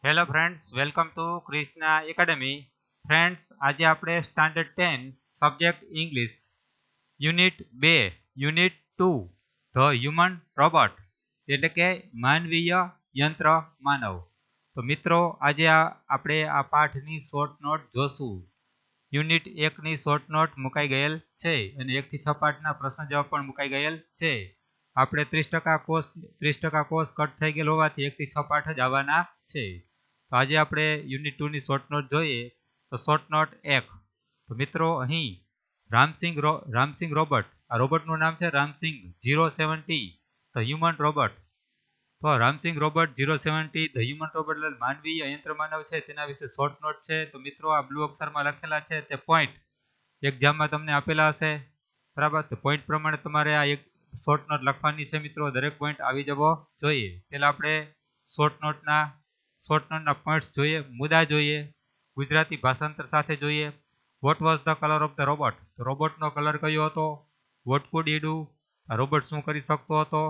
Hello friends, welcome to Krishna academy. Friends, આજે આપણે standard 10 subject English unit 2 unit 2 the human robot એટલે કે માનવીય યંત્ર માનવ. તો મિત્રો, આજે આપણે આ પાઠની શોર્ટ નોટ જોશું. યુનિટ 1ની શોર્ટ નોટ મુકાઈ ગયેલ છે અને 1 થી 6 પાઠના પ્રશ્ન જવાબ પણ મુકાઈ ગયેલ છે. આપણે 30% કોર્સ કટ થઈ ગયેલ હોવાથી 1 થી 6 પાઠ જ આવવાના છે. તો આજે આપણે યુનિટ 2ની શોર્ટ નોટ જોઈએ. તો શોર્ટ નોટ 1. તો મિત્રો, અહીં રામસિંગ રોબોટ, આ રોબોટનું નામ છે રામસિંગ 070 ધ હ્યુમન રોબોટ. તો Ramsingh robot 070 the human robot એટલે માનવીય યંત્ર માનવ છે, તેના વિશે શોર્ટ નોટ છે. તો મિત્રો, આ બ્લુ અક્ષરમાં લખેલા છે તે પોઈન્ટ એક્ઝામમાં તમને આપેલા હશે, બરાબર. તો પોઈન્ટ પ્રમાણે તમારે આ એક શોર્ટ નોટ લખવાની છે મિત્રો. દરેક પોઈન્ટ આવી જવો જોઈએ. પહેલા આપણે શોર્ટ નોટના પોઈન્ટ્સ જોઈએ, મુદ્દા જોઈએ, ગુજરાતી ભાષાંતર સાથે જોઈએ. What was the colour of the robot? તો રોબોટનો કલર કયો હતો? What could he do? આ રોબોટ શું કરી શકતો હતો?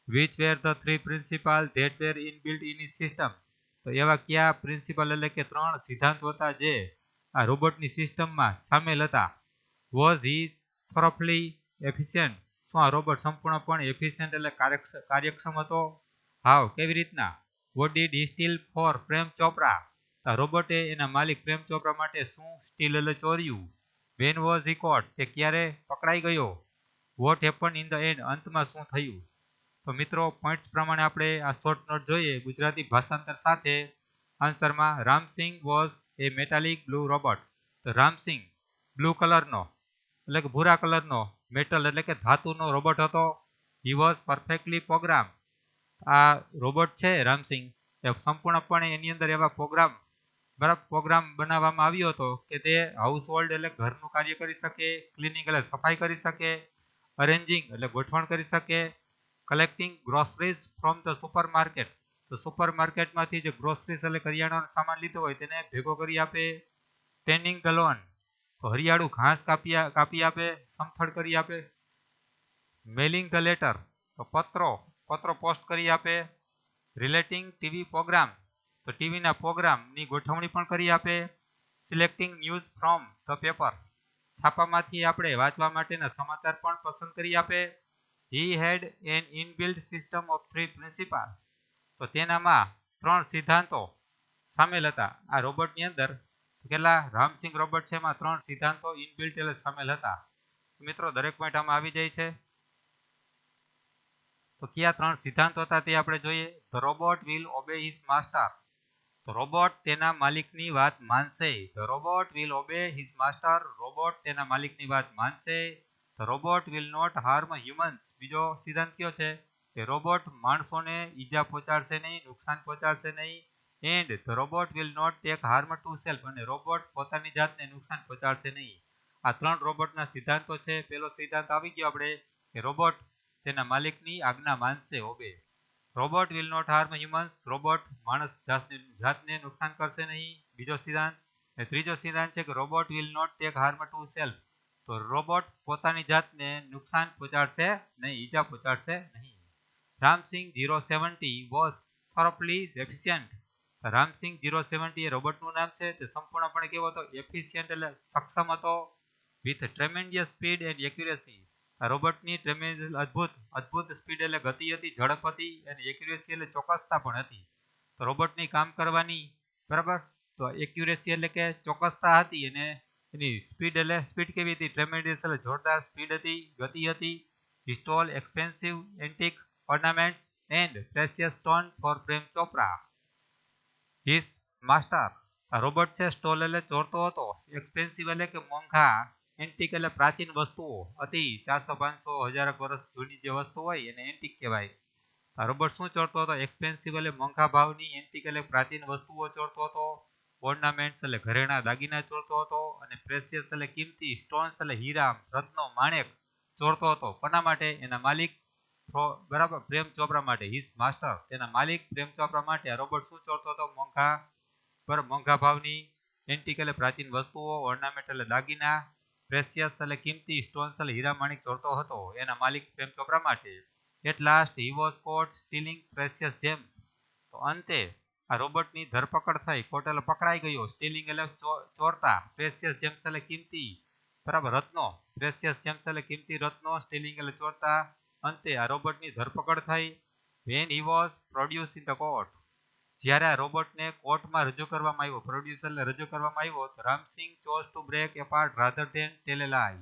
Which were the 3 principal that were inbuilt in his system? તો એવા કયા પ્રિન્સિપલ એટલે કે 3 સિદ્ધાંતો હતા જે આ રોબોટની સિસ્ટમમાં સામેલ હતા? Was he thoroughly efficient? શું આ રોબોટ સંપૂર્ણપણે એફિશિયન્ટ એટલે કાર્યક્ષમ હતો? હાવ, કેવી રીતના? What did he steal for Prem Chopra? આ રોબોટે એના માલિક પ્રેમ ચોપરા માટે શું સ્ટીલ એટલે ચોર્યું? વેન વોઝ હી કોટ? તે ક્યારે પકડાઈ ગયો? What happen in the and? અંતમાં શું થયું? તો મિત્રો, પોઈન્ટ્સ પ્રમાણે આપણે આ શોર્ટ નોટ જોઈએ ગુજરાતી ભાષાંતર સાથે. આન્સરમાં Ramsingh was a metallic blue robot. તો રામસિંગ બ્લુ કલરનો એટલે કે ભૂરા કલરનો મેટલ એટલે કે ધાતુનો રોબોટ હતો. He was perfectly program. આ રોબોટ છે રામસિંગ એ સંપૂર્ણપણે એની અંદર એવા પ્રોગ્રામ બનાવવામાં આવ્યો હતો કે તે હાઉસ હોલ્ડ એટલે ઘરનું કાર્ય કરી શકે, ક્લિનિંગ એટલે સફાઈ કરી શકે, અરેન્જિંગ એટલે ગોઠવણ કરી શકે, collecting groceries from the super market. તો સુપર માર્કેટમાંથી જે ગ્રોસરીઝ એટલે કરિયાણાનો સામાન લીધો હોય તેને ભેગો કરી આપે. ટેન્ડિંગ ધ લોન, તો હરિયાળું ઘાસ કાપી આપે, સમથળ કરી આપે. મેલિંગ ધ લેટર, તો પત્રો પોસ્ટ કરી આપે. રિલેટિંગ ટીવી પ્રોગ્રામ, તો ટીવીના પ્રોગ્રામની ગોઠવણી પણ કરી આપે. Selecting news from the paper, છાપામાંથી આપણે વાંચવા માટેના સમાચાર પણ પસંદ કરી આપે. He had an inbuilt system of 3 principle, તો તેનામાં 3 સિદ્ધાંતો સામેલ હતા. આ રોબોટની અંદર કેટલા રામસિંગ રોબોટ છે એમાં 3 સિદ્ધાંતો ઇનબિલ્ટ એટલે સામેલ હતા. મિત્રો, દરેક પોઈન્ટ આમાં આવી જાય છે. તો કયા 3 સિદ્ધાંતો હતા તે આપણે જોઈએ. The robot will obey his master, તો રોબોટ તેના માલિકની વાત માનશે. The robot will obey his master, robot તેના માલિકની વાત માનશે. The robot will not harm humans, બીજો સિદ્ધાંત કયો છે કે રોબોટ માણસોને ઈજા પહોંચાડશે નહીં, નુકસાન પહોંચાડશે નહીં. And the robot will not take harm to self, અને રોબોટ પોતાની જાતને નુકસાન પહોંચાડશે નહીં. આ 3 રોબોટના સિદ્ધાંતો છે. પહેલો સિદ્ધાંત આવી ગયો આપણે કે રોબોટ તેના માલિકની આજ્ઞા માનશે, obey. Robot will not harm humans, robot માણસ જાતને નુકસાન કરશે નહીં. બીજો સિદ્ધાંત. ત્રીજો સિદ્ધાંત છે કે robot will not take harm to self, તો રોબોટ પોતાની જાતને નુકસાન પહોંચાડશે નહીં, ઈજા પહોંચાડશે નહીં. Ramsingh 070 was thoroughly efficient. Ramsingh 070 એ રોબોટનું નામ છે. તે સંપૂર્ણપણે કેવો હતો? એફિશિયન્ટ એટલે સક્ષમ હતો. વિથ ટ્રેમેન્ડિયસ સ્પીડ એન્ડ એક્યુરેસી, આ રોબોટની અદ્ભુત સ્પીડ એટલે ગતિ હતી, ઝડપ હતી, અને એક્યુરેસી એટલે ચોક્કસતા પણ હતી. તો રોબોટની કામ કરવાની, બરાબર, તો એક્યુરેસી એટલે કે ચોક્કસતા હતી, અને એની સ્પીડ કેવી હતી? ટ્રેમેન્ડિયસ એટલે જોરદાર સ્પીડ હતી, ગતિ હતી. He stole expensive antique ornaments and precious stone for Prem Chopra. His master, આ રોબોટ છે સ્ટોલ એટલે ચોરતો હતો, એક્સપેન્સિવ એટલે કે મોંઘા, એન્ટિક એટલે પ્રાચીન વસ્તુઓ હતી, 400-500-1000 વર્ષ જૂની જે વસ્તુ હોય એને એન્ટિક કહેવાય. આ રોબોટ શું ચોરતો હતો? એક્સપેન્સિવ એટલે મોંઘા ભાવની, એન્ટિક એટલે પ્રાચીન વસ્તુઓ ચોરતો હતો, ઓર્નામેન્ટ્સ એટલે ઘરેણા દાગીના ચોરતો હતો, અને પ્રેશિયસ એટલે કિંમતી, સ્ટોન્સ એટલે હીરા, રત્નો, માણેક ચોરતો હતો. કોના માટે? એના માલિક, બરાબર, પ્રેમ ચોપરા માટે. હિઝ માસ્ટર, તેના માલિક પ્રેમ ચોપરા માટે આ રોબોટ શું ચોરતો હતો? મોંઘા ભાવની, એન્ટિક એટલે પ્રાચીન વસ્તુઓ, ઓર્નામેન્ટ એટલે દાગીના, પ્રેશિયસ એટલે કિંમતી, સ્ટોન્સ એટલે હીરા માણિક ચોરતો હતો એના માલિક પ્રેમ ચોપરા માટે. At last he was caught stealing precious gems, તો અંતે આ રોબોટની ધરપકડ થઈ, કોર્ટ એટલે પકડાઈ ગયો. સ્ટીલિંગ એટલે ચોરતા, પ્રેસિયસ જેમ્સ એટલે કિંમતી, બરાબર, રત્નો, પ્રેસિયસ જેમ્સ એટલે કિંમતી રત્નો, સ્ટીલિંગ એટલે ચોરતા. અંતે આ રોબોટની ધરપકડ થઈ. When he was produce in the court, જ્યારે આ રોબોટને કોર્ટમાં રજૂ કરવામાં આવ્યો, પ્રોડ્યુસ એટલે રજૂ કરવામાં આવ્યો, તો Ramsingh chose to break apart rather than tell a lie.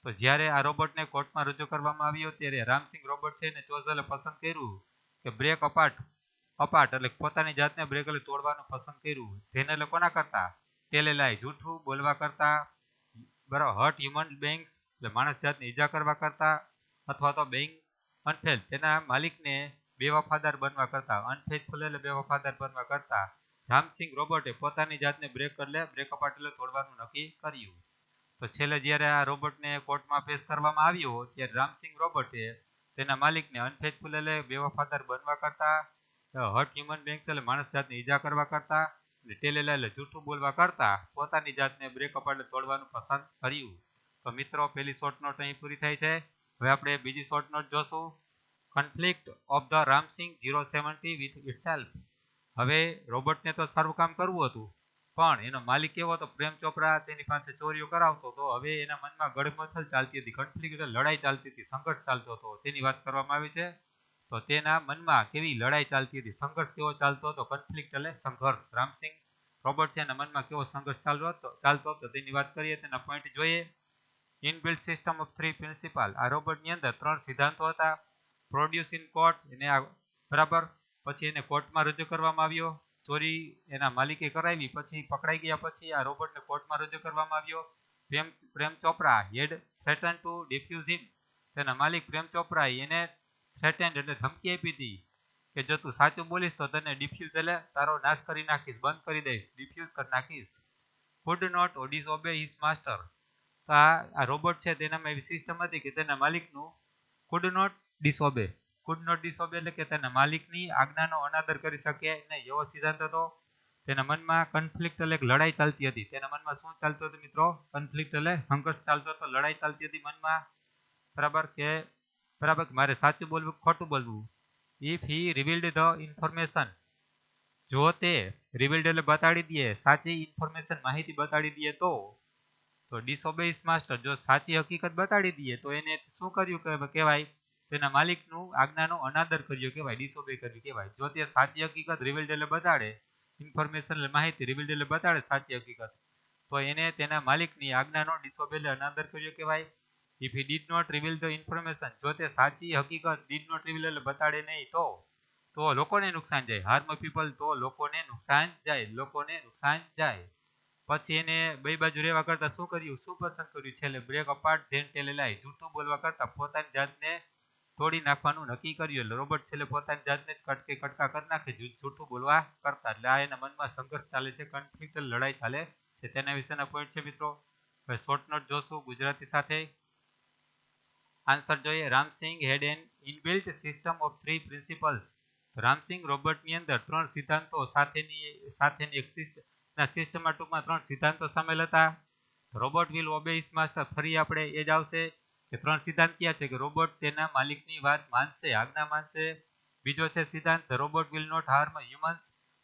તો જ્યારે આ રોબોટને કોર્ટમાં રજૂ કરવામાં આવ્યો ત્યારે રામસિંગ રોબોટ છે ને ચોઝ એટલે પસંદ કર્યું કે બ્રેક અપાર્ટ એટલે પોતાની જાતને બ્રેક એટલે તોડવાનું પસંદ કર્યું. જેને એટલે કોના કરતા? ટેલ એ લાઈ, જૂઠું બોલવા કરતા, બરાબર, હર્ટ હ્યુમન બીંગ્સ એટલે માણસ જાતને ઈજા કરવા કરતા, અથવા તો બીંગ અનફેલ તેના માલિકને બેવફાદાર બનવા કરતા, અનફેથફુલ એટલે બેવફાદાર બનવા કરતા રામસિંગ રોબોટે પોતાની જાતને બ્રેક અપાર્ટ એટલે તોડવાનું નક્કી કર્યું. તો છેલ્લે જ્યારે આ રોબોટને કોર્ટમાં પેશ કરવામાં આવ્યો ત્યારે રામસિંગ રોબોટે તેના માલિકને અનફેથફુલ એટલે બેવફાદાર બનવા કરતા, હર્ટ હ્યુમન બીંગ્સ એટલે માણસ જાતને ઈજા કરવા કરતા, ટેલ એ લાઈ એટલે જૂઠું બોલવા કરતા પોતાની જાતને બ્રેક અપાર્ટ એટલે તોડવાનું પસંદ કર્યું. તો મિત્રો, પહેલી શોર્ટ નોટ અહીં પૂરી થાય છે. હવે આપણે બીજી શોર્ટ નોટ જોશું. Conflict of the Ram Singh 070 with itself. હવે રોબોટને તો સારું કામ કરવું હતું, પણ એનો માલિક કેવો હતો? પ્રેમ ચોપરા તેની પાસે ચોરીઓ કરાવતો હતો. હવે એના મનમાં ગડમથલ ચાલતી હતી, કન્ફ્લિક્ટ લડાઈ ચાલતી હતી, સંઘર્ષ ચાલતો હતો, તેની વાત કરવામાં આવી છે. તો તેના મનમાં કેવી લડાઈ ચાલતી હતી, સંઘર્ષ કેવો ચાલતો હતો? કન્ફ્લિક્ટ એટલે સંઘર્ષ. રામસિંગ રોબોટ છે એના મનમાં કેવો સંઘર્ષ ચાલતો હતો તેની વાત કરીએ, તેના પોઈન્ટ જોઈએ. Inbuilt system of 3 principal. આ રોબોટની અંદર 3 સિદ્ધાંતો હતા. પ્રોડ્યુસ ઇન કોર્ટ, એને બરાબર, પછી એને કોર્ટમાં રજૂ કરવામાં આવ્યો. ચોરી એના માલિકે કરાવી, પછી પકડાઈ ગયા, પછી આ રોબોટને કોર્ટમાં રજૂ કરવામાં આવ્યો. પ્રેમ ચોપરા હેડ થ્રેટન ટુ ડિફ્યુઝ હિમ. તેના માલિક પ્રેમ ચોપરા એને થ્રેટેન્ડ એટલે ધમકી આપી હતી કે જો તું સાચું બોલીશ તો તને ડિફ્યુઝ એટલે તારો નાશ કરી નાખીશ, બંધ કરી દઈશ, ડિફ્યુઝ કરી નાખીશ. Could not disobey his master. તો આ રોબોટ છે તેનામાં એવી સિસ્ટમ હતી કે તેના માલિકનું કુડ નોટ ડિસઓબે એટલે કે તેના માલિકની આજ્ઞાનો અનાદર કરી શકે નહીં, એવો સિદ્ધાંત હતો. તેના મનમાં કન્ફ્લિક્ટ એટલે લડાઈ ચાલતી હતી. તેના મનમાં શું ચાલતું હતું મિત્રો? કન્ફ્લિક્ટ એટલે સંઘર્ષ ચાલતો હતો, લડાઈ ચાલતી હતી મનમાં, બરાબર, મારે સાચું બોલવું ખોટું બોલવું. If he revealed the information, જો તે રિવીલ્ડ એટલે બતાડી દે, સાચી ઇન્ફોર્મેશન માહિતી બતાડી દે તો ડિસઓબે હિઝ માસ્ટર, જો સાચી હકીકત બતાડી દે તો એને શું કર્યું કહેવાય? તેના માલિકનું આજ્ઞાનો અનાદર કર્યો કહેવાય, ડિસઓબે કર્યું કહેવાય. જો તે સાચી હકીકત રિવીલ્ડ એટલે બતાડે, ઇન્ફોર્મેશન એટલે માહિતી રિવીલ્ડ એટલે બતાડે સાચી હકીકત, તો એને તેના માલિકની આજ્ઞાનો ડિસઓબે એટલે અનાદર કર્યો કહેવાય. If he did not reveal the information, જો તે સાચી હકીકત ડીડ નોટ રિવીલ એટલે બતાડે નહીં તો લોકોને નુકસાન જાય, હાર્મ પીપલ, તો લોકોને નુકસાન જાય. પછી એને બે બાજુ રહેવા કરતા શું કર્યું? શું પસંદ કર્યું? છેલ્લે break apart than tell a લાઈ, જૂઠું બોલવા કરતા પોતાની જાતને તોડી નાખવાનું નક્કી કર્યું. એટલે રોબોટ છેલ્લે પોતાની જાતને કટકા કરી નાખે જૂઠું બોલવા કરતા. એટલે આ એના મનમાં સંઘર્ષ ચાલે છે, કન્ફ્લિક્ટ લડાઈ ચાલે છે. તેના વિશેના પોઈન્ટ છે મિત્રો. હવે શોર્ટ નોટ જોશું ગુજરાતી સાથે. આન્સર જોઈએ. Ramsingh had an inbuilt system of 3 principles. Ramsingh રોબોટની અંદર 3 સિદ્ધાંતો સાથેની એક સિસ્ટમમાં ટૂંકમાં 3 સિદ્ધાંતો સામેલ હતા. Robot will obey his master, ફરી આપણે એ જ આવશે કે 3 સિદ્ધાંત ક્યાં છે? કે રોબોટ તેના માલિકની વાત માનશે, આજ્ઞા માનશે. બીજો છે સિદ્ધાંત robot will not harm humans.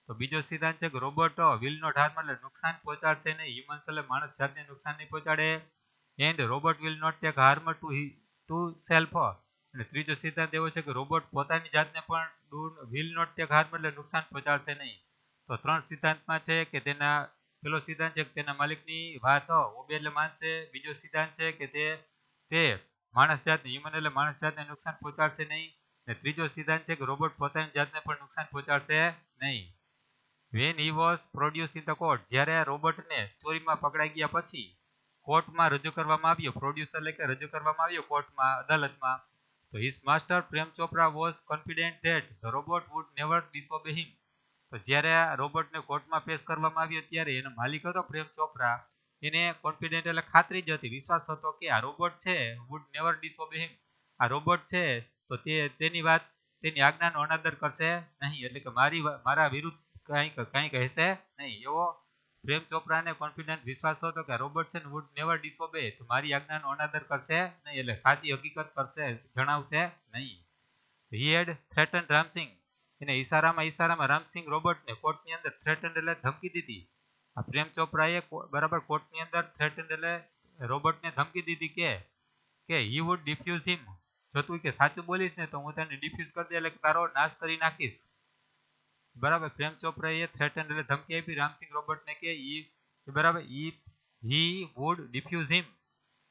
તો બીજો સિદ્ધાંત છે કે રોબોટ વિલ નોટ હાર્મ એટલે નુકસાન પહોંચાડશે નહીં, હ્યુમન્સ એટલે માણસ જાતને નુકસાન નહીં પહોંચાડે. And robot will not take harm to self. અને ત્રીજો સિદ્ધાંત એવો છે કે રોબોટ પોતાની જાતને પણ વિલ નોટ ટેક હાર્મ એટલે નુકસાન પહોંચાડશે નહીં. તો 3 સિદ્ધાંતમાં છે કે પેલો સિદ્ધાંત છે કે તેના માલિકની વાત ઓબે એટલે માનશે. બીજો સિદ્ધાંત છે કે તે માણસ જાતને, હ્યુમન એટલે માણસ જાતને નુકસાન પહોંચાડશે નહીં. અને ત્રીજો સિદ્ધાંત છે કે રોબોટ પોતાની જાતને પણ નુકસાન પહોંચાડશે નહીં. When he was produce in the court, જ્યારે રોબોટને ચોરીમાં પકડાઈ ગયા પછી કોર્ટમાં રજૂ કરવામાં આવ્યો, પ્રોડ્યુસ એટલે કે રજૂ કરવામાં આવ્યો કોર્ટમાં, અદાલતમાં, તો his master Prem Chopra was confident that the robot would never disobey him. તો જ્યારે આ રોબોટને કોર્ટમાં પેશ કરવામાં આવ્યો ત્યારે એનો માલિક હતો પ્રેમ ચોપરા, એને કોન્ફિડન્ટ એટલે ખાતરી જ હતી, વિશ્વાસ હતો કે આ રોબોટ છે વુડ નેવર ડિસઓબે હિમ, આ રોબોટ છે તો તેની આજ્ઞાનો અનાદર કરશે નહીં, એટલે કે મારા વિરુદ્ધ કંઈ કહેશે નહીં, એવો પ્રેમ ચોપરાને કોન્ફિડન્ટ વિશ્વાસ હતો કે રોબોટ છે ને વુડ નેવર ડિસઓબે, તો મારી આજ્ઞાનો અનાદર કરશે નહીં, એટલે સાચી હકીકત જણાવશે નહીં. હી હેડ થ્રેટન રામસિંગ, એને ઈશારામાં રામસિંહ રોબોટને કોર્ટની અંદર થ્રેટન્ડ એટલે ધમકી દીધી. આ પ્રેમ ચોપરાએ બરાબર કોર્ટની અંદર થ્રેટન્ડ એટલે રોબોટને ધમકી દીધી કે હી વુડ ડિફ્યુઝ હિમ, જો તું કે સાચું બોલીશ ને તો હું તને ડિફ્યુઝ કરી દે એટલે તારો નાશ કરી નાખીશ. બરાબર પ્રેમ ચોપરાએ થ્રેટન્ડ એટલે ધમકી આપી રામસિંહ રોબોટને કે બરાબર હી વુડ ડિફ્યુઝ હિમ,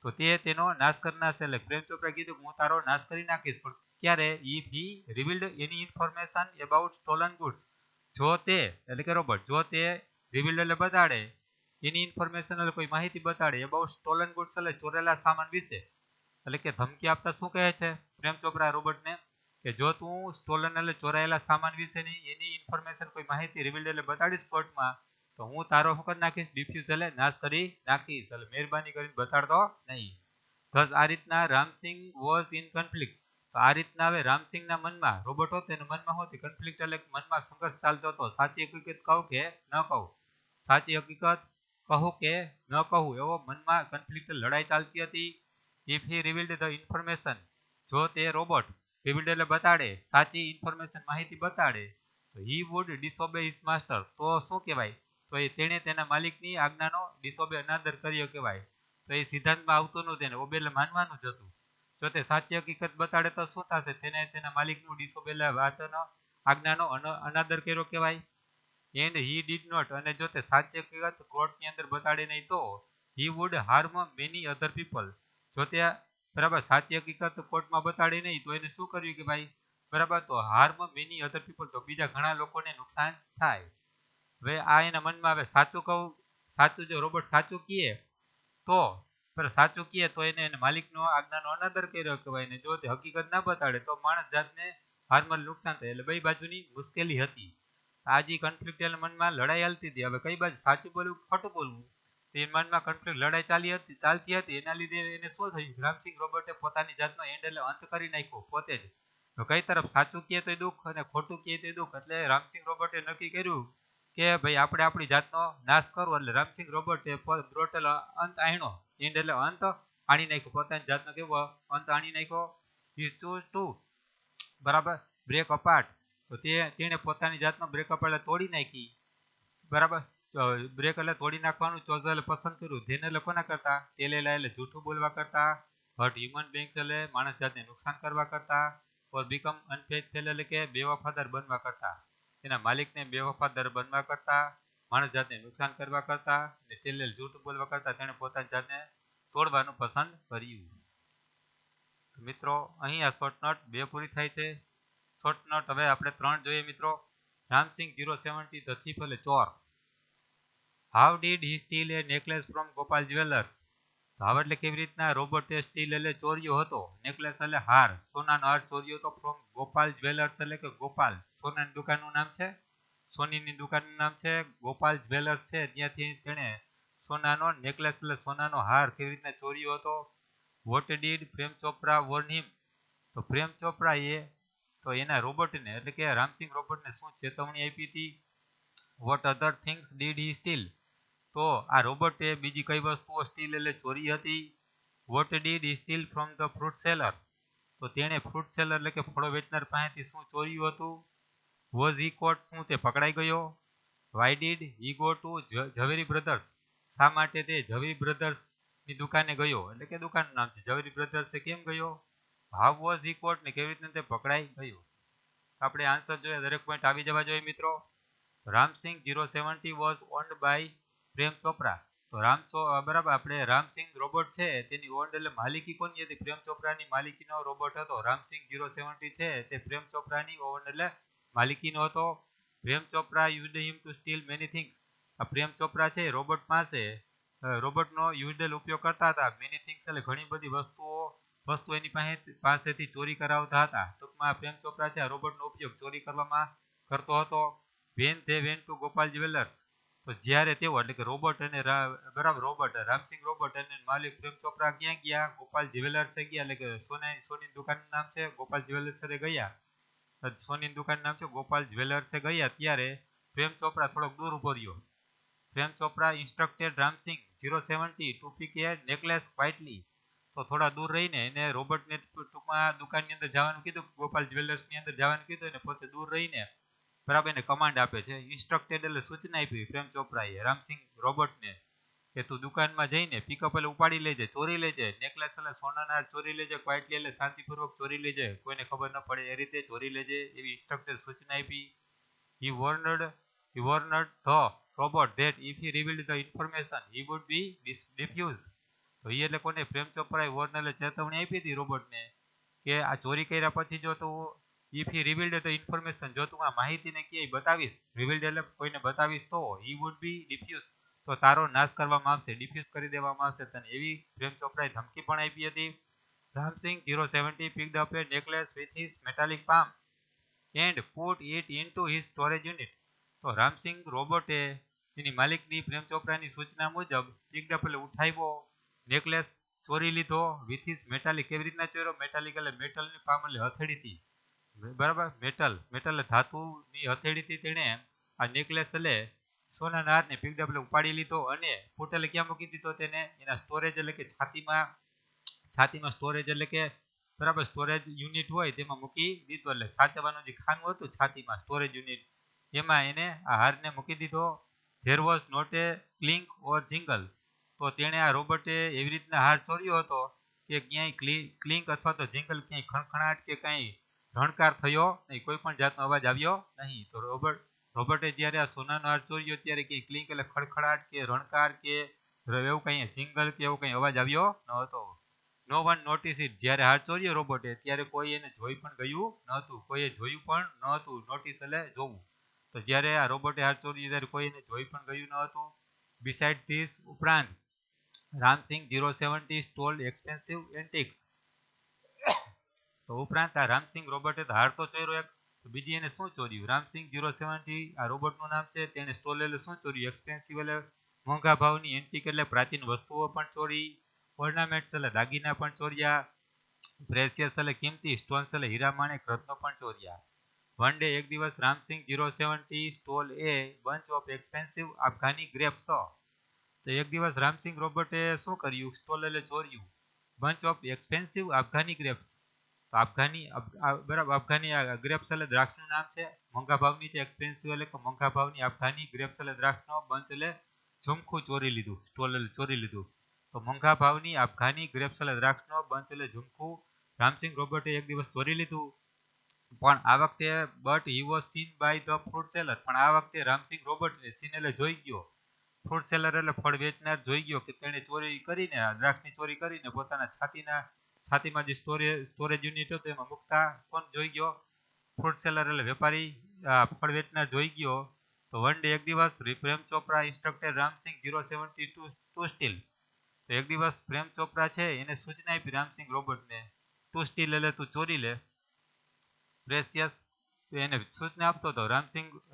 તો તે તેનો નાશ કરી નાખશે. એટલે પ્રેમ ચોપરાએ કીધું કે હું તારો નાશ કરી નાખીશ. પણ ક્યારે? If he revealed any information about stolen goods, જો તે એટલે કે રોબોટ જો તે રિવીલ્ડ એટલે બતાડે એની ઇન્ફોર્મેશન એટલે કોઈ માહિતી બતાડે એબાઉટ સ્ટોલન ગુડ્સ એટલે ચોરેલા સામાન વિશે. એટલે કે ધમકી આપતા શું કહે છે પ્રેમ ચોપરા રોબોટને કે જો તું સ્ટોલન એટલે ચોરાયેલા સામાન વિશેની એની ઇન્ફોર્મેશન કોઈ માહિતી રિવીલ્ડ એટલે બતાડીશ કોર્ટમાં, તો હું તારો શું કરી નાખીશ? ડિફ્યુઝ એટલે નાશ કરી નાખીશ. એટલે મહેરબાની કરીને બતાડતો નહીં. બસ આ રીતના રામસિંહ વોઝ ઇન કન્ફ્લિક્ટ. તો આ રીતના હવે રામસિંહના મનમાં રોબોટ હતો એના મનમાં હોતી કન્ફ્લિક્ટ એટલે મનમાં સંઘર્ષ ચાલતો હતો. સાચી હકીકત કહું કે ન કહું, સાચી હકીકત કહું કે ન કહું, એવો મનમાં કન્ફ્લિક્ટ લડાઈ ચાલતી હતી. If he revealed the information, જો તે રોબોટ રિવીલ્ડ એટલે બતાડે સાચી ઇન્ફોર્મેશન માહિતી બતાડે, તો હી વુડ ડિસઓબે હિઝ માસ્ટર, તો શું કહેવાય? તો એ તેણે તેના માલિકની આજ્ઞાનો ડિસઓબે અનાદર કર્યો કહેવાય. તો એ સિદ્ધાંતમાં આવતું નહોતું, એને ઓબે એટલે માનવાનું જ હતું. જો તે સાચી હકીકત બતાડે તો શું થશે? તેને તેના માલિકનું ડિસઓબે વાતનો આજ્ઞાનો અનાદર કર્યો કહેવાય. એન્ડ હી ડીડ નોટ, અને જો તે સાચી હકીકત કોર્ટની અંદર બતાડે નહીં તો he would harm many other people, જો તે બરાબર સાચી હકીકત કોર્ટમાં બતાડે નહીં તો એને શું કર્યું કે ભાઈ બરાબર તો હાર્મ મેની અધર પીપલ, તો બીજા ઘણા લોકોને નુકસાન થાય. હવે આ એના મનમાં હવે સાચું કહું, સાચું જો રોબોટ સાચું કહે તો સાચું કહે તો એને માલિકનો આજ્ઞાનો અનાદર કર્યો કહેવાય. ને જો તે હકીકત ના બતાડે તો માણસ જાતને હાર્મલ નુકસાન થાય. એટલે બે બાજુની મુશ્કેલી હતી. આજે કન્ફ્લિક્ટ એના મનમાં લડાઈ હાલતી હતી. હવે કઈ બાજુ સાચું બોલવું ખોટું બોલવું, એ મનમાં કન્ફ્લિક્ટ લડાઈ ચાલતી હતી. એના લીધે એને શું થયું? રામસિંહ રોબોટે પોતાની જાતનો એન્ડ એટલે અંત કરી નાખ્યો પોતે જ. તો કઈ તરફ સાચું કહે તો દુઃખ અને ખોટું કહે તો દુઃખ. એટલે રામસિંહ રોબોટે નક્કી કર્યું કે ભાઈ આપણે આપણી જાતનો નાશ કરવો. એટલે રામસિંહ રોબોટે બ્રોટલ અંત આણ્યો, એન્ડ એટલે અંત આણી નાખ્યો, પોતાની જાતનો કેવો અંત આણી નાખ્યો. ઇઝ ટુ બરાબર બ્રેક અપાર્ટ, તો તેણે પોતાની જાતનો બ્રેક અપાર્ટ એટલે તોડી નાખી. બરાબર બ્રેક એટલે તોડી નાખવાનું ચોઝ એટલે પસંદ કર્યું. ધેન એટલે કોના કરતા? ટેલેલા એટલે જૂઠું બોલવા કરતા, હર્ટ હ્યુમન બીંગ્સ એટલે માણસ જાતને નુકસાન કરવા કરતા, ઓર બીકમ અનફેથફુલ એટલે કે બેવફાદાર બનવા કરતા, એના માલિકને બેવફાદાર બનવા કરતા, માણસ જાતને નુકસાન કરવા કરતા અને ટેલેલ જૂઠું બોલવા કરતા તેણે પોતાની જાતને તોડવાનું પસંદ કર્યું. મિત્રો અહીં આ શોર્ટ નોટ 2 પૂરી થાય છે. શોર્ટ નોટ હવે આપણે 3 જોઈએ મિત્રો. રામસિંહ 070 ધ થીફ એટલે ચોર. How did he steal a necklace from Gopal jewellers, how એટલે કેવી રીતના રોબોટે સ્ટીલ એટલે ચોર્યો હતો, નેકલેસ એટલે હાર, સોનાનો હાર ચોર્યો હતો ફ્રોમ ગોપાલ જ્વેલર્સ એટલે કે ગોપાલ સોનાની દુકાનનું નામ છે, સોનીની દુકાનનું નામ છે ગોપાલ જ્વેલર્સ છે, ત્યાંથી તેણે સોનાનો નેકલેસ એટલે સોનાનો હાર કેવી રીતના ચોર્યો હતો. What did Prem Chopra warn him, તો પ્રેમ ચોપરાએ તો એના રોબોટને એટલે કે રામસિંહ રોબોટને શું ચેતવણી આપી હતી. What other things did he steal, તો આ રોબોટે બીજી કઈ વસ્તુઓ સ્ટીલ એટલે ચોરી હતી. Vote did he steel from the fruit seller, તો તેણે ફ્રૂટ સેલર એટલે કે ફળો વેચનાર પાસેથી શું ચોર્યું હતું. વોઝ હી કોટ, શું તે પકડાઈ ગયો. Why did he go to Zaveri brothers, શા માટે તે ઝવેરી બ્રધર્સની દુકાને ગયો, એટલે કે દુકાનનું નામ છે ઝવેરી બ્રધર્સે કેમ ગયો. હાઉ વોઝ હી કોટ, ને કેવી રીતના તે પકડાઈ ગયો. આપણે આન્સર જોઈએ, દરેક પોઈન્ટ આવી જવા જોઈએ મિત્રો. Ramsinh 070 was owned by Prem Chopra, તો બરાબર આપણે રામસિંહ રોબોટ છે તેની ઓન્ડ એટલે માલિકી કોની હતી? પ્રેમ ચોપરાની માલિકીનો રોબોટ હતો. રામસિંહ 070 છે તે પ્રેમ ચોપરાની ઓન્ડ એટલે માલિકીનો હતો. Prem Chopra used him to steal many things, આ પ્રેમ ચોપરા છે રોબોટ પાસે રોબોટનો યુઝડ ઉપયોગ કરતા હતા. મેની થિંગ્સ એટલે ઘણી બધી વસ્તુ એની પાસેથી ચોરી કરાવતા હતા. ટૂંકમાં પ્રેમ ચોપરા છે આ રોબોટનો ઉપયોગ ચોરી કરવામાં કરતો હતો. When they went to Gopal jewellers, તો જ્યારે તેઓ એટલે કે રોબોટ અને બરાબર રોબોટ રામસિંહ રોબોટ અને માલિક પ્રેમ ચોપરા ક્યાં ગયા? ગોપાલ જ્વેલર્સે ગયા, એટલે કે સોની દુકાનનું નામ છે ગોપાલ જ્વેલર્સે ગયા. સોની દુકાનનું નામ છે ગોપાલ જ્વેલર્સે ગયા. ત્યારે પ્રેમ ચોપરા થોડોક દૂર ઉભો રહ્યો. પ્રેમ ચોપરા ઇન્સ્ટ્રક્ટેડ રામસિંહ 070 ટુ પિક એ નેકલેસ ક્વાઇટલી, તો થોડા દૂર રહીને એને રોબોટને ટૂંકમાં દુકાનની અંદર જવાનું કીધું, ગોપાલ જ્વેલર્સની અંદર જવાનું કીધું, અને પોતે દૂર રહીને બરાબર એને કમાન્ડ આપે છે, ઇન્સ્ટ્રક્ટેડ એટલે સૂચના આપી પ્રેમ ચોપરાએ રામસિંગ રોબોટને કે તું દુકાનમાં જઈને પિકઅપ એટલે ઉપાડી લેજે, ચોરી લેજે, નેકલેસ એટલે સોનાના હાર ચોરી લેજે, ક્વાઇટલી એટલે શાંતિપૂર્વક ચોરી લેજે, કોઈને ખબર ન પડે એ રીતે ચોરી લેજે, એવી ઇન્સ્ટ્રક્ટેડ સૂચના આપી. He warned the robot that if he revealed the information, he would be diffused. તો એ એટલે કોને પ્રેમ ચોપરાએ વોર્ન એટલે ચેતવણી આપી હતી રોબોટને કે આ ચોરી કર્યા પછી જો તું if he revealed the information, જો તું આ માહિતીને ક્યાંય બતાવીશ, રિવીલ્ડ એટલે કોઈને બતાવીશ તો હી વુડ બી ડિફ્યુઝ, તો તારો નાશ કરવામાં આવશે, ડિફ્યુઝ કરી દેવામાં આવશે તને, એવી પ્રેમ ચોપરાએ ધમકી પણ આપી હતી. Ram Singh 070 picked up a necklace with his metallic palm and put it into his storage unit. તો રામસિંગ રોબોટે તેની માલિકની પ્રેમ ચોપરાની સૂચના મુજબ picked up એટલે ઉઠાવ્યો, નેકલેસ ચોરી લીધો, વિથ હિઝ મેટાલિક, કેવી રીતના ચોર્યો, મેટાલિક એટલે મેટલની પામ એટલે હથેળીથી, બરાબર, મેટલ એટલે ધાતુની હથેળીથી તેણે આ નેકલેસ એટલે સોનાના હારને picked up એટલે ઉપાડી લીધો, અને ફૂટ એટલે ક્યાં મૂકી દીધો તેને, એના સ્ટોરેજ એટલે કે છાતીમાં સ્ટોરેજ એટલે કે બરાબર સ્ટોરેજ યુનિટ હોય તેમાં મૂકી દીધો, એટલે સાચવવાનું જે ખાનું હતું છાતીમાં સ્ટોરેજ યુનિટ, એમાં એને આ હારને મૂકી દીધો. There was not a clink or jingle. તો તેણે આ રોબોટે એવી રીતના હાર ચોર્યો હતો કે ક્યાંય ક્લિંક અથવા તો જિંગલ, ક્યાંય ખણખણાટ કે કાંઈ રણકાર થયો નહીં, કોઈ પણ જાતનો અવાજ આવ્યો નહીં. તો રોબોટે જ્યારે આ સોનાનો હાર ચોર્યો ત્યારે ક્યાંય ક્લિંક એટલે ખડખડાટ કે રણકાર કે એવું કંઈ જિંગલ કે એવો કંઈ અવાજ આવ્યો ન હતો. નો વન નોટિસ ઇટ, જ્યારે હાર ચોર્યો રોબોટે ત્યારે કોઈ એને જોઈ પણ ગયું ન હતું, કોઈએ જોયું પણ ન હતું, નોટિસ એટલે જોવું. તો જ્યારે આ રોબોટે હાર ચોર્યો ત્યારે કોઈ એને જોઈ પણ ગયું ન હતું. બિસાઇડ ધીસ, ઉપરાંત રામસિંગ 070 stole expensive antiques. તો ઉપરાંત આ રામસિંગ રોબોટે હાર તો ચોર્યો એક, તો બીજી એને શું ચોર્યું, રામસિંગ 070 આ રોબોટનું નામ છે, તેને સ્ટોલ એટલે શું ચોર્યું, એક્સપેન્સિવ એટલે મોંઘા ભાવની, એન્ટિક એટલે પ્રાચીન વસ્તુઓ પણ ચોરી, ઓર્નામેન્ટ્સ એટલે દાગીના પણ ચોર્યા, પ્રેસિયસ એટલે કિંમતી, સ્ટોન્સ એટલે હીરા માણેક રત્નો પણ ચોર્યા. વન ડે, એક દિવસ, Ramsingh 070 stole a bunch of expensive Afghani grapes. તો એક દિવસ રામસિંગ રોબોટે શું કર્યું, સ્ટોલ એટલે ચોર્યું, bunch of expensive Afghani grapes. તો અફઘાની ગ્રેપ્સ એટલે દ્રાક્ષનું નામ છે, મોંઘા ભાવની છે, એક્સપેન્સિવ એટલે કે મોંઘા ભાવની, અફઘાની ગ્રેપ્સ એટલે દ્રાક્ષનો, બંચ એટલે ઝુમખું ચોરી લીધું, સ્ટોલ એટલે ચોરી લીધું. તો મોંઘા ભાવની અફઘાની ગ્રેપ્સ એટલે દ્રાક્ષનો, બંચ એટલે ઝુમખું રામસિંગ રોબોટે એક દિવસ ચોરી લીધું. પણ આ વખતે but he was seen by the fruit seller, પણ આ વખતે રામસિંગ રોબોટને સીન એટલે જોઈ ગયો, ફ્રૂટ સેલર એટલે ફળ વેચનાર જોઈ ગયો કે તેણે ચોરી કરીને, દ્રાક્ષની ચોરી કરીને પોતાના છાતીમાં જે સ્ટોરેજ યુનિટ હતો એમાં મૂકતા કોણ જોઈ ગયો, ફ્રૂટ સેલર એટલે વેપારી, ફળ વેચનાર જોઈ ગયો. તો વન ડે, એક દિવસ, પ્રેમ ચોપરા ઇન્સ્ટ્રક્ટેડ રામસિંગ 070 ટુ સ્ટીલ. તો એક દિવસ પ્રેમ ચોપરા છે એને સૂચના આપી રામસિંગ રોબોટને, ટુ સ્ટીલ એટલે તું ચોરી લે, પ્રેસિયસ એને સૂચના આપતો હતો,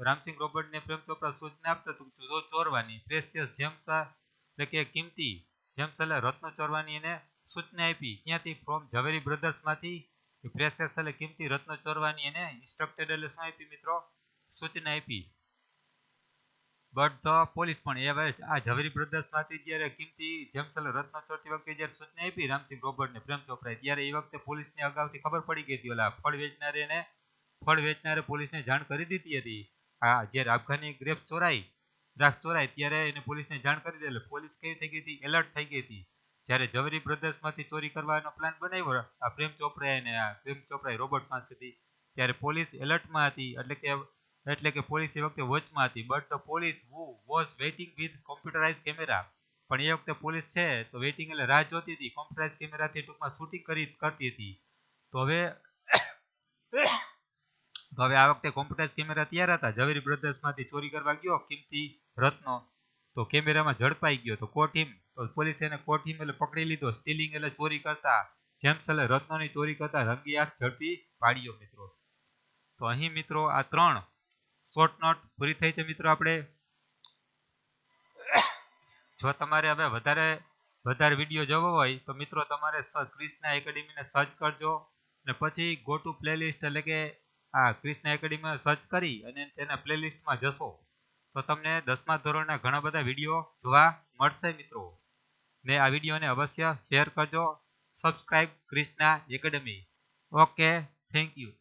રામસિંગ રોબોટને પ્રેમ ચોપરા સૂચના આપતો હતો ચોરવાની, પ્રેસિયસ જેમ્સ એટલે કે કિંમતી, જેમ્સ એટલે રત્નો ચોરવાની એને સૂચના આપી, ક્યાંથી, ફ્રોમ ઝવેરી બ્રધર્સમાંથી, પ્રેસિયસ એટલે કિંમતી રત્નો ચોરવાની એને ઇન્સ્ટ્રક્ટેડ એટલે શું આપી મિત્રો, સૂચના આપી. બટ ધ પોલીસ, પણ એ આ ઝવેરી બ્રધર્સમાંથી જ્યારે કિંમતી જેમ્સ એટલે રત્નો ચોરતી વખતે જ્યારે સૂચના આપી રામસિંગ રોબોટને પ્રેમ ચોપરાએ, ત્યારે એ વખતે પોલીસને અગાઉથી ખબર પડી ગઈ હતી, ઓલા ફળ વેચનારે પોલીસને જાણ કરી દીધી હતી. આ જ્યારે અફઘાની ગ્રેપ્સ ચોરાઈ, દ્રાક્ષ ચોરાય ત્યારે એને પોલીસને જાણ કરી દે, એટલે પોલીસ કેવી થઈ ગઈ હતી, એલર્ટ થઈ ગઈ હતી. જ્યારે ઝવેરી બ્રધર્સમાંથી ચોરી કરવાનો પ્લાન બનાવ્યો આ પ્રેમ ચોપરાએ રોબોટ પાસેથી, ત્યારે પોલીસ એલર્ટમાં હતી, એટલે કે પોલીસ એ વખતે વોચમાં હતી. But the police was waiting with computerize camera, પણ એ વખતે પોલીસ છે તો વેઇટિંગ એટલે રાહ જોતી હતી, કોમ્પ્યુટરાઇઝ કેમેરાથી ટૂંકમાં શૂટિંગ કરતી હતી. તો હવે આ વખતે કોમ્પ્યુટરાઇઝ કેમેરા તૈયાર હતા, ઝવેરી બ્રધર્સમાંથી ચોરી કરવા ગયો કિંમતી રત્નો, તો કેમેરામાં ઝડપાઈ ગયો, તો કોટ હિમ, તો પોલીસે એને કોટ હિમ એટલે પકડી લીધો, સ્ટીલિંગ એટલે ચોરી કરતા, જેમ્સ એટલે રત્નોની ચોરી કરતા રંગી હાથ ઝડપી પાડ્યો મિત્રો. તો અહીં મિત્રો આ 3 શોર્ટ નોટ પૂરી થઈ છે મિત્રો. આપણે જો તમારે હવે વધારે વિડીયો જોવો હોય તો મિત્રો તમારે ક્રિષ્ના એકેડેમીને સર્ચ કરજો, અને પછી ગો ટુ પ્લેલિસ્ટ એટલે કે આ ક્રિષ્ના એકેડેમીમાં સર્ચ કરી અને તેના પ્લેલિસ્ટમાં જશો તો તમને 10મા ધોરણના ઘણા બધા વિડીયો જોવા મળશે મિત્રો. ને આ વિડીયોને અવશ્ય શેર કરજો, subscribe Krishna Academy. Okay, thank you.